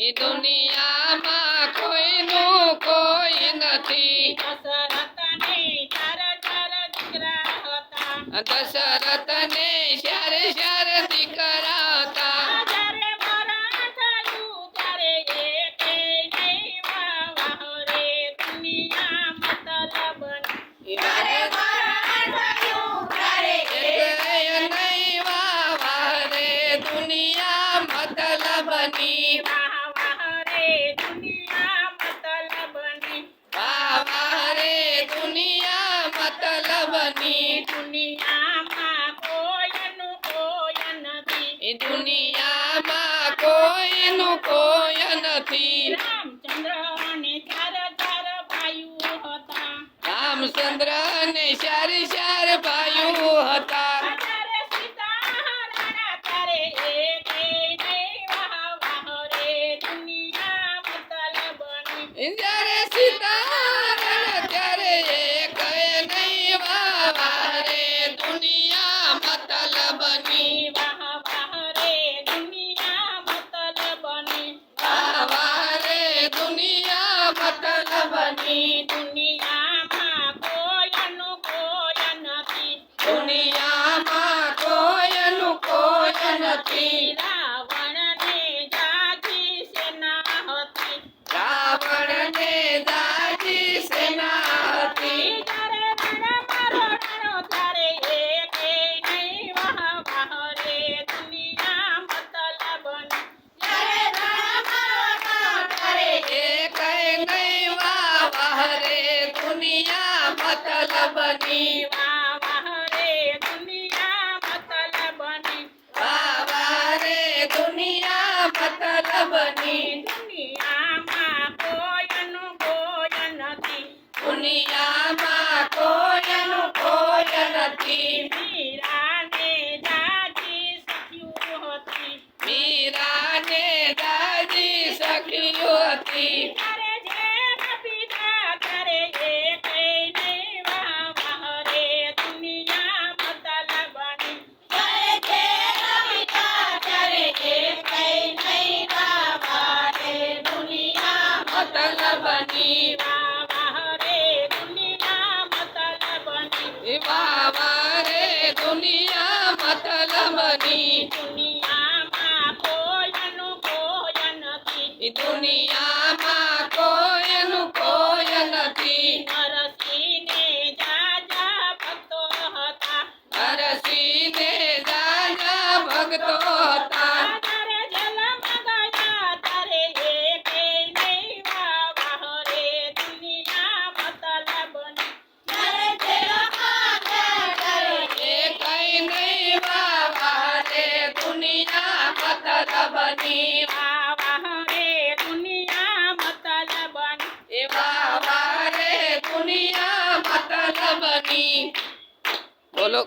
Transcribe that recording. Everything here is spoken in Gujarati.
એ દુનિયામાં કોઈનું કોઈ નથી દશરથને 4 દીકરા હતા દશરથને 4 દીકરા હતા જ્યારે મરણ થયું ત્યારે એકે નહીં વાહ રે દુનિયા મતલબની ત્યારે મરણ થયું ત્યારે એકે નહીં વાહ રે દુનિયા મતલબની વાહ રે દુનિયા મતલબની વાહ રે દુનિયા મતલબની દુનિયામાં કોઈનું કોઈ નથી એ દુનિયામાં કોઈનું કોઈ નથી રામચંદ્ર ને 4 ભાઈઓ હતા રામચંદ્ર ને 4 ભાઈઓ હતા જ્યારે સીતા રાણા ત્યારે એકે નહીં વાહ રે દુનિયા મતલબની જ્યારે સીતારામ ત્યારે એક નહીં વાહ રે દુનિયા મતલબની વાહ રે દુનિયા મતલબની વાહ રે દુનિયા મતલબની દુનિયામાં કોઈનું કોઈ નથી દુનિયામાં કોઈનું કોઈ નથી રાવણને જાજી સેના હતી રાવણને દાજી સેના હતી જ્યારે રણમાં રોડાણો ત્યારે એકે નહીં વાહ રે દુનિયા મતલબની એક નહીં વાહ રે દુનિયા મતલબની વાહ રે દુનિયા મતલબની વાહ રે દુનિયા મતલબની દુનિયામાં કોઈનું કોઈ નથી દુનિયામાં કોઈનું કોઈ નથી મીરાને જાજી સખ્યું હતી મીરાને દાદી સખીઓ હતી ત્યારે જેઠ પિતા ત્યારે એકે નહીં વાહ રે દુનિયા મતલબની મતલબની વાહ રે દુનિયા મતલબની વાહ રે દુનિયા મતલબની દુનિયામાં કોઈનું કોઈ નથી દુનિયામાં કોઈનું કોઈ નથી નરસિંહને જાજા ભક્તો હતા હરસિંહને દાદા ભક્તો હતા જ્યારે જેલમાં ગયા ત્યારે એકે નહીં વાહ રે દુનિયા મતલબની એ કઈ નહીં વાહ રે દુનિયા મતલબની વાહ રે દુનિયા મતલબની એ વાહ રે દુનિયા મતલબની બોલો